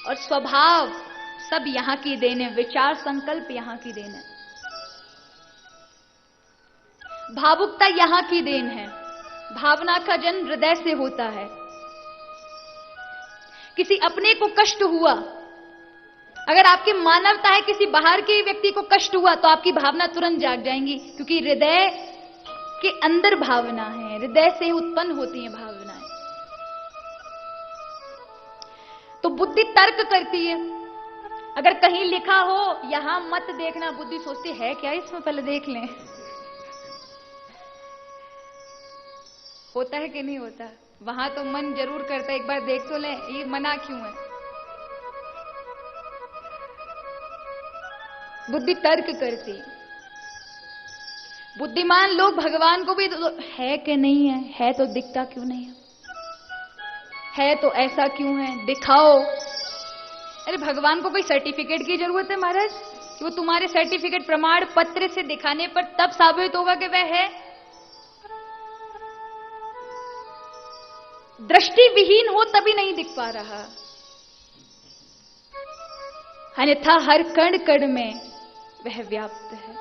और स्वभाव सब यहां की देन है, विचार संकल्प यहां की देन है, भावुकता यहां की देन है। भावना का जन्म हृदय से होता है। किसी अपने को कष्ट हुआ, अगर आपकी मानवता है, किसी बाहर के व्यक्ति को कष्ट हुआ तो आपकी भावना तुरंत जाग जाएंगी, क्योंकि हृदय के अंदर भावना है, हृदय से उत्पन्न होती हैं भावनाएं। तो बुद्धि तर्क करती है। अगर कहीं लिखा हो यहां मत देखना, बुद्धि सोचती है क्या इसमें, पहले देख लें। होता है कि नहीं होता? वहां तो मन जरूर करता है एक बार देख तो ले, ये मना क्यों है। बुद्धि तर्क करती। बुद्धिमान लोग भगवान को भी है कि नहीं है तो दिखता क्यों नहीं है तो ऐसा क्यों है, दिखाओ। अरे भगवान को कोई सर्टिफिकेट की जरूरत है महाराज? कि वो तुम्हारे सर्टिफिकेट प्रमाण पत्र से दिखाने पर तब साबित होगा कि वह है? दृष्टि विहीन हो तभी नहीं दिख पा रहा, अन्यथा हर कण कण में वह व्याप्त है।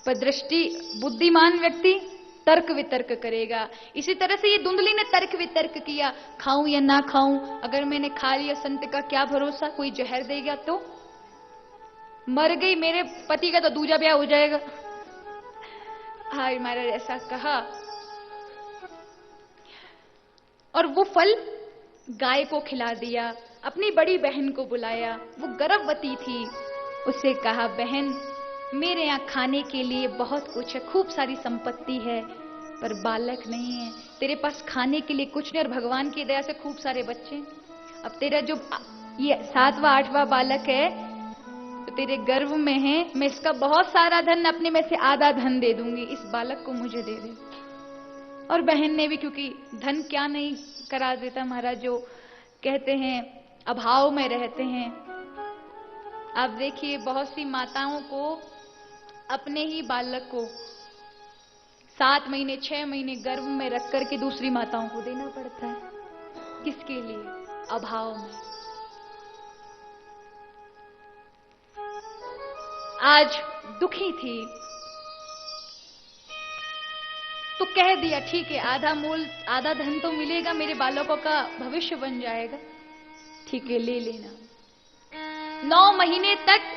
पर दृष्टि बुद्धिमान व्यक्ति तर्क वितर्क करेगा। इसी तरह से ये धुंधली ने तर्क वितर्क किया, खाऊं या ना खाऊं, अगर मैंने खा लिया संत का क्या भरोसा, कोई जहर देगा तो मर गई, मेरे पति का तो दूजा ब्याह हो जाएगा। हाय महाराज ऐसा कहा, और वो फल गाय को खिला दिया। अपनी बड़ी बहन को बुलाया, वो गर्भवती थी, उससे कहा बहन मेरे यहां खाने के लिए बहुत कुछ है, खूब सारी संपत्ति है, पर बालक नहीं है। तेरे पास खाने के लिए कुछ नहीं और भगवान की दया से खूब सारे बच्चे। अब तेरा जो ये 7वां 8वां बालक है तो तेरे गर्भ में है, मैं इसका बहुत सारा धन अपने में से आधा धन दे दूंगी, इस बालक को मुझे दे दे। और बहन ने भी, क्योंकि धन क्या नहीं करा देता महाराज, जो कहते हैं अभाव में रहते हैं। आप देखिए बहुत सी माताओं को अपने ही बालक को 7 महीने 6 महीने गर्भ में रख करके दूसरी माताओं को देना पड़ता है। किसके लिए? अभाव में। आज दुखी थी तो कह दिया ठीक है, आधा मूल आधा धन तो मिलेगा, मेरे बालकों का भविष्य बन जाएगा, ठीक है ले लेना। 9 महीने तक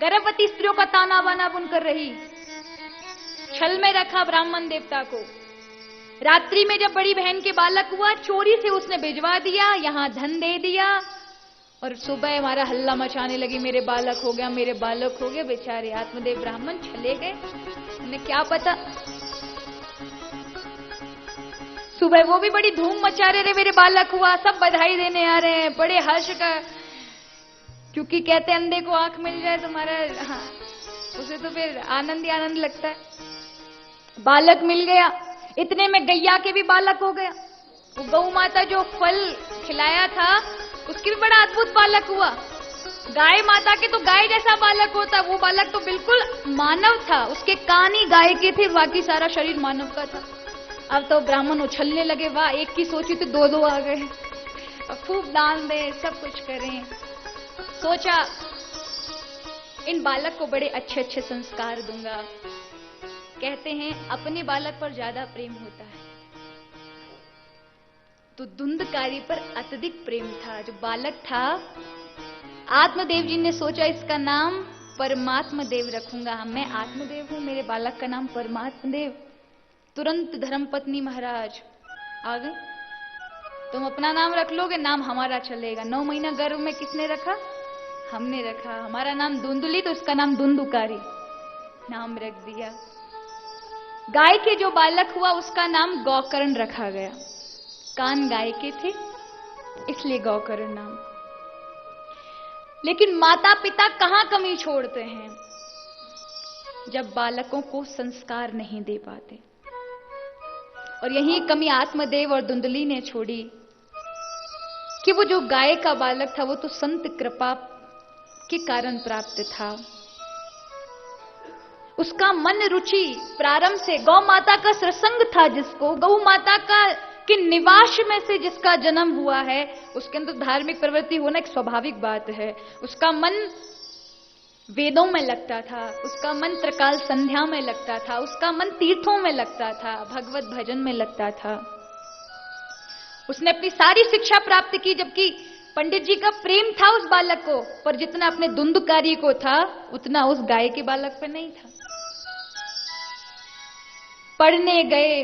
गर्भवती स्त्रियों का ताना बाना बुनकर रही, छल में रखा ब्राह्मण देवता को। रात्रि में जब बड़ी बहन के बालक हुआ, चोरी से उसने भिजवा दिया, यहां धन दे दिया, और सुबह हमारा हल्ला मचाने लगी, मेरे बालक हो गया, मेरे बालक हो गया। बेचारे आत्मदेव ब्राह्मण चले गए, उन्हें क्या पता। सुबह वो भी बड़ी धूम मचा रहे, मेरे बालक हुआ, सब बधाई देने आ रहे हैं, बड़े हर्ष का, क्योंकि कहते अंधे को आंख मिल जाए तुम्हारा, हाँ, उसे तो फिर आनंद ही आनंद लगता है। बालक मिल गया, इतने में गैया के भी बालक हो गया। वो गौ माता जो फल खिलाया था उसकी भी बड़ा अद्भुत बालक हुआ। गाय माता के तो गाय जैसा बालक होता, वो बालक तो बिल्कुल मानव था, उसके कान ही गाय के थे, बाकी सारा शरीर मानव का था। अब तो ब्राह्मण उछलने लगे, वाह एक की सोची तो 2 आ गए, खूब दान दे, सब कुछ करें। सोचा इन बालक को बड़े अच्छे अच्छे संस्कार दूंगा। कहते हैं अपने बालक पर ज्यादा प्रेम होता है, तो धुंधकारी पर अत्यधिक प्रेम था। जो बालक था, आत्मदेव जी ने सोचा इसका नाम परमात्मा देव रखूंगा, मैं आत्मदेव हूं, मेरे बालक का नाम परमात्मा देव। तुरंत धर्मपत्नी महाराज आ गए, तुम अपना नाम रख लोगे, नाम हमारा चलेगा। 9 महीना गर्भ में किसने रखा? हमने रखा। हमारा नाम धुंधली तो उसका नाम धुंधुकारी नाम रख दिया। गाय के जो बालक हुआ उसका नाम गौकर्ण रखा गया, कान गाय के थे इसलिए गौकर्ण नाम। लेकिन माता पिता कहां कमी छोड़ते हैं? जब बालकों को संस्कार नहीं दे पाते। और यही कमी आत्मदेव और धुंधली ने छोड़ी कि वो जो गाय का बालक था वो तो संत कृपा के कारण प्राप्त था। उसका मन रुचि प्रारंभ से गौ माता का सत्संग था, जिसको गौ माता का कि निवास में से जिसका जन्म हुआ है उसके अंदर धार्मिक प्रवृत्ति होना एक स्वाभाविक बात है। उसका मन वेदों में लगता था, उसका मन त्रिकाल संध्या में लगता था, उसका मन तीर्थों में लगता था, भगवत भजन में लगता था। उसने अपनी सारी शिक्षा प्राप्त की, जबकि पंडित जी का प्रेम था उस बालक को, पर जितना अपने धुंधकारी को था उतना उस गाय के बालक पर नहीं था। पढ़ने गए,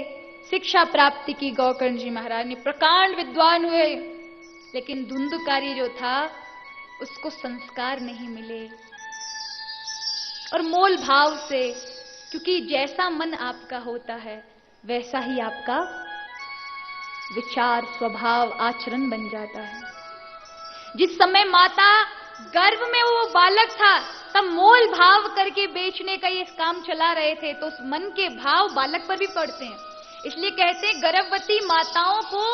शिक्षा प्राप्ति की गौकर्ण जी महाराज ने, प्रकांड विद्वान हुए, लेकिन धुंधकारी जो था उसको संस्कार नहीं मिले। और मोल भाव से, क्योंकि जैसा मन आपका होता है वैसा ही आपका विचार, स्वभाव, आचरण बन जाता है। जिस समय माता गर्भ में वो बालक था तब मोल भाव करके बेचने का ये काम चला रहे थे, तो उस मन के भाव बालक पर भी पड़ते हैं। इसलिए कहते हैं गर्भवती माताओं को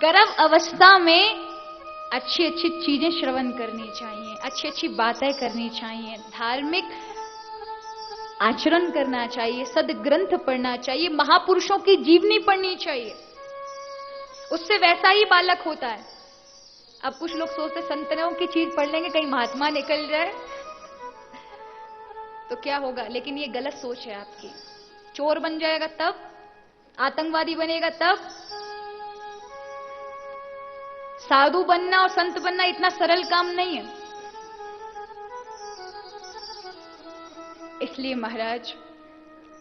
गर्भ अवस्था में अच्छी अच्छी चीजें श्रवण करनी चाहिए, अच्छी अच्छी बातें करनी चाहिए, धार्मिक आचरण करना चाहिए, सदग्रंथ पढ़ना चाहिए, महापुरुषों की जीवनी पढ़नी चाहिए। उससे वैसा ही बालक होता है। अब कुछ लोग सोचते संतों की चीज पढ़ लेंगे कहीं महात्मा निकल जाए तो क्या होगा, लेकिन ये गलत सोच है आपकी। चोर बन जाएगा तब, आतंकवादी बनेगा तब। साधु बनना और संत बनना इतना सरल काम नहीं है। इसलिए महाराज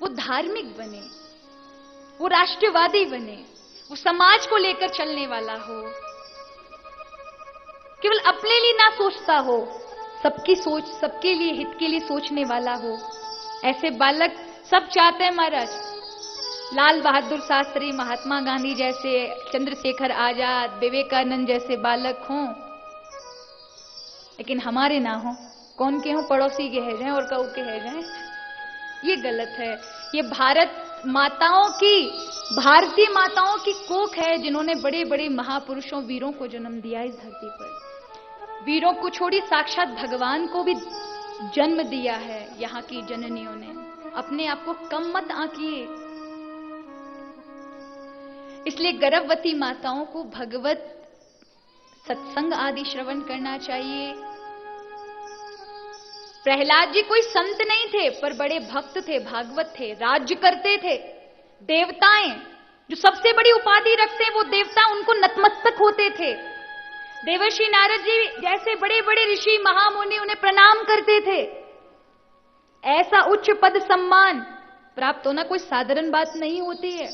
वो धार्मिक बने, वो राष्ट्रवादी बने, वो समाज को लेकर चलने वाला हो, केवल अपने लिए ना सोचता हो, सबकी सोच, सबके लिए, हित के लिए सोचने वाला हो। ऐसे बालक सब चाहते हैं महाराज। लाल बहादुर शास्त्री, महात्मा गांधी जैसे, चंद्रशेखर आजाद, विवेकानंद जैसे बालक हों, लेकिन हमारे ना हो। कौन के हों? पड़ोसी के है जाए और कऊ के है जाए। ये गलत है। ये भारत माताओं की, भारतीय माताओं की कोख है, जिन्होंने बड़े बड़े महापुरुषों, वीरों को जन्म दिया इस धरती पर। वीरों को छोड़ी साक्षात भगवान को भी जन्म दिया है यहाँ की जननियों ने। अपने आप को कम मत आंकिए। इसलिए गर्भवती माताओं को भगवत सत्संग आदि श्रवण करना चाहिए। प्रहलाद जी कोई संत नहीं थे, पर बड़े भक्त थे, भागवत थे, राज्य करते थे। देवताएं जो सबसे बड़ी उपाधि रखते हैं वो देवता उनको नतमस्तक होते थे। देवर्षि नारद जी जैसे बड़े बड़े ऋषि महामुनि उन्हें प्रणाम करते थे। ऐसा उच्च पद सम्मान प्राप्त होना कोई साधारण बात नहीं होती है।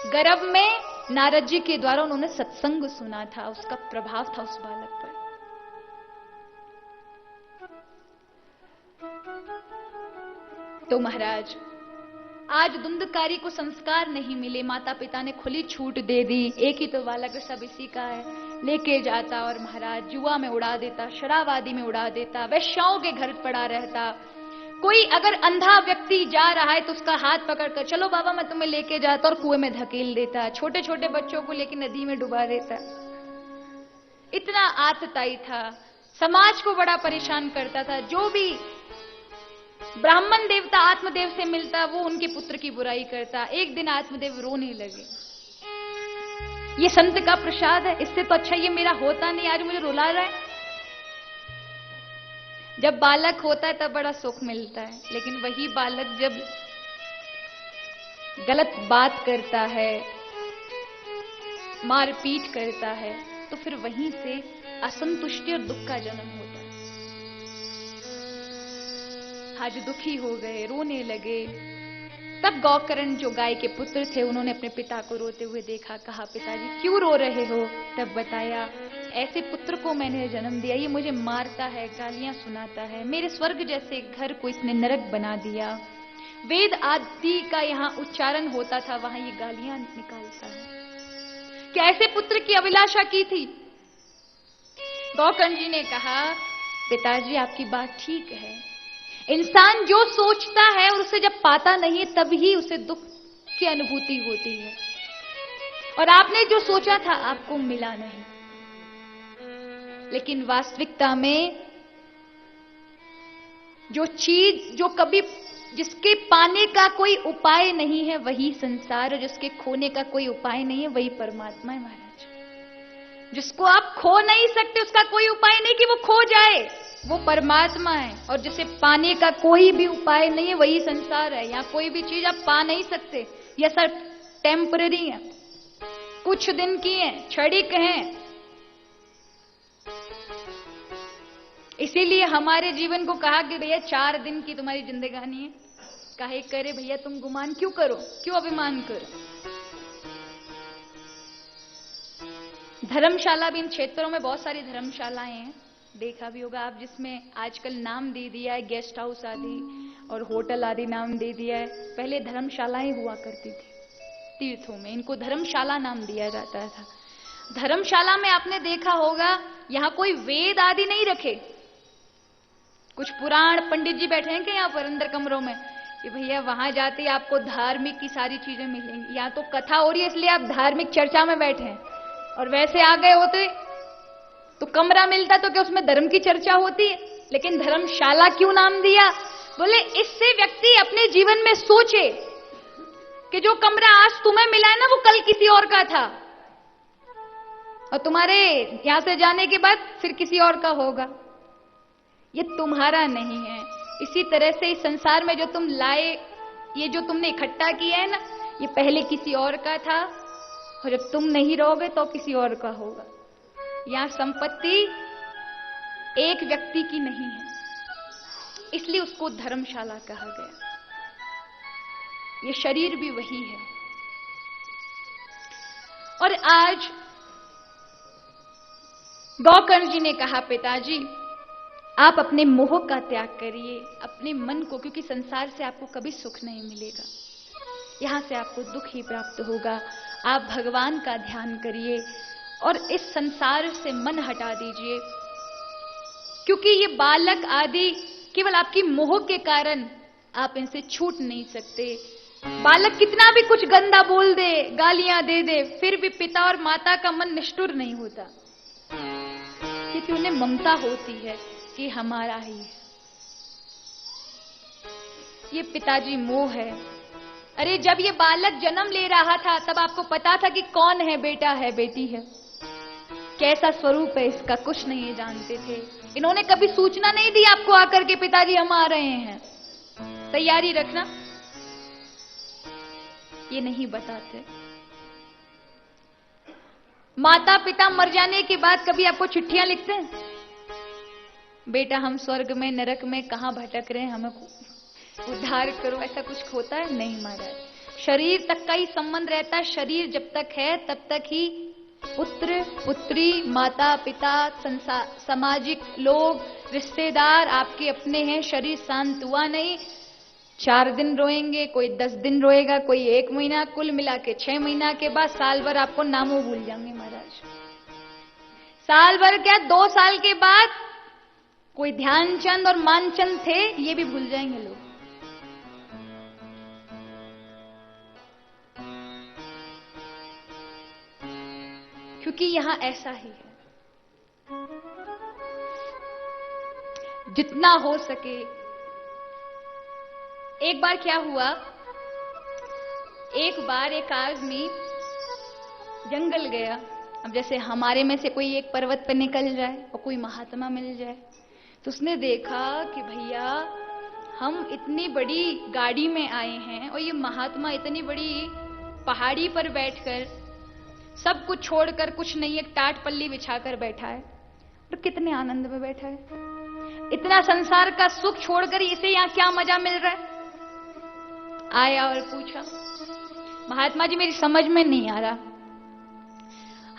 गर्भ में नारद जी के द्वारा उन्होंने सत्संग सुना था, उसका प्रभाव था उस बालक पर। तो महाराज आज धुंधकारी को संस्कार नहीं मिले, माता पिता ने खुली छूट दे दी। एक ही तो बालक, सब इसी का है, लेके जाता और महाराज जुआ में उड़ा देता, शराब आदि में उड़ा देता, वैश्याओं के घर पड़ा रहता। कोई अगर अंधा व्यक्ति जा रहा है तो उसका हाथ पकड़कर चलो बाबा मैं तुम्हें लेके जाता, और कुएं में धकेल देता। छोटे छोटे बच्चों को लेकर नदी में डुबा देता। इतना आतताई था, समाज को बड़ा परेशान करता था। जो भी ब्राह्मण देवता आत्मदेव से मिलता वो उनके पुत्र की बुराई करता। एक दिन आत्मदेव रोने लगे, ये संत का प्रसाद है, इससे तो अच्छा ये मेरा होता नहीं, आज मुझे रुला रहा है। जब बालक होता है तब बड़ा सुख मिलता है, लेकिन वही बालक जब गलत बात करता है, मारपीट करता है, तो फिर वहीं से असंतुष्टि और दुख का जन्म होता है। आज दुखी हो गए, रोने लगे। तब गौकर्ण जो गाय के पुत्र थे उन्होंने अपने पिता को रोते हुए देखा, कहा पिताजी क्यों रो रहे हो? तब बताया ऐसे पुत्र को मैंने जन्म दिया, ये मुझे मारता है, गालियां सुनाता है, मेरे स्वर्ग जैसे घर को इसने नरक बना दिया। वेद आदि का यहाँ उच्चारण होता था, वहां ये गालियां निकालता है। क्या ऐसे पुत्र की अभिलाषा की थी? गौकर्ण जी ने कहा पिताजी आपकी बात ठीक है, इंसान जो सोचता है और उसे जब पाता नहीं तभी उसे दुख की अनुभूति होती है, और आपने जो सोचा था आपको मिला नहीं। लेकिन वास्तविकता में जो चीज जो कभी जिसके पाने का कोई उपाय नहीं है वही संसार, और जिसके खोने का कोई उपाय नहीं है वही परमात्मा है महाराज। जिसको आप खो नहीं सकते उसका कोई उपाय नहीं कि वो खो जाए, वो परमात्मा है। और जिसे पाने का कोई भी उपाय नहीं है वही संसार है। यहाँ कोई भी चीज आप पा नहीं सकते, यह सब टेम्पररी है, कुछ दिन की है, क्षणिक है। इसीलिए हमारे जीवन को कहा कि भैया 4 दिन की तुम्हारी जिंदगानी है, काहे करे भैया तुम गुमान क्यों करो, क्यों अभिमान करो। धर्मशाला भी इन क्षेत्रों में बहुत सारी धर्मशालाएं हैं, देखा भी होगा आप, जिसमें आजकल नाम दे दिया है गेस्ट हाउस आदि और होटल आदि नाम दे दिया है। पहले धर्मशालाएं हुआ करती थी तीर्थों में, इनको धर्मशाला नाम दिया जाता था। धर्मशाला में आपने देखा होगा यहां कोई वेद आदि नहीं रखे, कुछ पुराण पंडित जी बैठे हैं कि यहां पर अंदर कमरों में कि भैया वहां जाते ही आपको धार्मिक की सारी चीजें मिलेंगी। यहां तो कथा हो रही है इसलिए आप धार्मिक चर्चा में बैठे हैं, और वैसे आ गए होते तो कमरा मिलता तो क्या उसमें धर्म की चर्चा होती है। लेकिन धर्मशाला क्यों नाम दिया? बोले इससे व्यक्ति अपने जीवन में सोचे कि जो कमरा आज तुम्हें मिला है ना वो कल किसी और का था, और तुम्हारे यहां से जाने के बाद फिर किसी और का होगा, ये तुम्हारा नहीं है। इसी तरह से इस संसार में जो तुम लाए, ये जो तुमने इकट्ठा किया है ना, ये पहले किसी और का था, और जब तुम नहीं रहोगे तो किसी और का होगा। यहां संपत्ति एक व्यक्ति की नहीं है, इसलिए उसको धर्मशाला कहा गया। ये शरीर भी वही है। और आज गौकर्ण जी ने कहा, पिताजी आप अपने मोह का त्याग करिए, अपने मन को, क्योंकि संसार से आपको कभी सुख नहीं मिलेगा, यहां से आपको दुख ही प्राप्त होगा। आप भगवान का ध्यान करिए और इस संसार से मन हटा दीजिए, क्योंकि ये बालक आदि केवल आपकी मोह के कारण आप इनसे छूट नहीं सकते। बालक कितना भी कुछ गंदा बोल दे, गालियां दे दे, फिर भी पिता और माता का मन निष्ठुर नहीं होता, क्योंकि उन्हें ममता होती है कि हमारा ही है। ये पिताजी मोह है। अरे जब ये बालक जन्म ले रहा था तब आपको पता था कि कौन है बेटा है बेटी है, कैसा स्वरूप है इसका, कुछ नहीं जानते थे। इन्होंने कभी सूचना नहीं दी आपको आकर के पिताजी हम आ रहे हैं, तैयारी रखना, ये नहीं बताते। माता पिता मर जाने के बाद कभी आपको चिट्ठियां लिखते हैं, बेटा हम स्वर्ग में नरक में कहां भटक रहे हैं, हमें उद्धार करो, ऐसा कुछ होता है? नहीं महाराज। शरीर तक का ही संबंध रहता है। शरीर जब तक है तब तक ही पुत्र पुत्री, माता पिता, सामाजिक लोग, रिश्तेदार आपके अपने हैं। शरीर शांत हुआ नहीं, 4 दिन रोएंगे, कोई 10 दिन रोएगा, कोई 1 महीना, कुल मिला के 6 महीना के बाद साल भर आपको नामों भूल जाएंगे महाराज। साल भर क्या, 2 साल के बाद कोई ध्यानचंद और मानचंद थे ये भी भूल जाएंगे लोग। क्योंकि यहां ऐसा ही है, जितना हो सके। एक बार क्या हुआ, एक बार एक आदमी जंगल गया। अब जैसे हमारे में से कोई एक पर्वत पर निकल जाए और कोई महात्मा मिल जाए, तो उसने देखा कि भैया हम इतनी बड़ी गाड़ी में आए हैं और ये महात्मा इतनी बड़ी पहाड़ी पर बैठकर सब कुछ छोड़कर, कुछ नहीं एक टाट पल्ली बिछाकर बैठा है, और कितने आनंद में बैठा है। इतना संसार का सुख छोड़कर इसे यहां क्या मजा मिल रहा है। आया और पूछा, महात्मा जी मेरी समझ में नहीं आ रहा,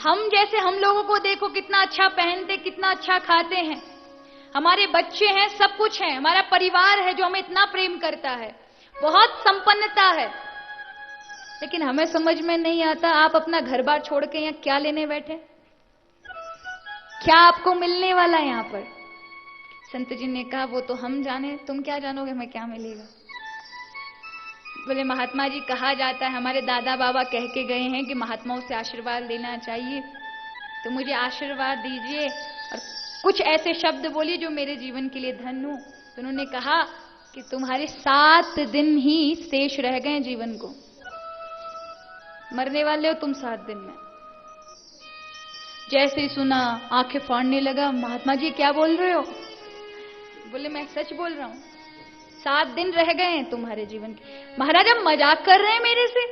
हम जैसे हम लोगों को देखो कितना अच्छा पहनते, कितना अच्छा खाते हैं, हमारे बच्चे हैं, सब कुछ है, हमारा परिवार है जो हमें इतना प्रेम करता है, बहुत संपन्नता है, लेकिन हमें समझ में नहीं आता आप अपना घर बार छोड़ के यहां क्या लेने बैठे, क्या आपको मिलने वाला है यहां पर। संत जी ने कहा वो तो हम जाने, तुम क्या जानोगे हमें क्या मिलेगा। बोले महात्मा जी कहा जाता है, हमारे दादा बाबा कह के गए हैं कि महात्माओं से आशीर्वाद लेना चाहिए, तो मुझे आशीर्वाद दीजिए और कुछ ऐसे शब्द बोलिए जो मेरे जीवन के लिए धन हो। तो उन्होंने कहा कि तुम्हारे 7 दिन ही शेष रह गए जीवन को, मरने वाले हो तुम 7 दिन में। जैसे ही सुना आंखें फाड़ने लगा, महात्मा जी क्या बोल रहे हो? बोले मैं सच बोल रहा हूं, 7 दिन रह गए हैं तुम्हारे जीवन के। महाराज आप मजाक कर रहे हैं मेरे से?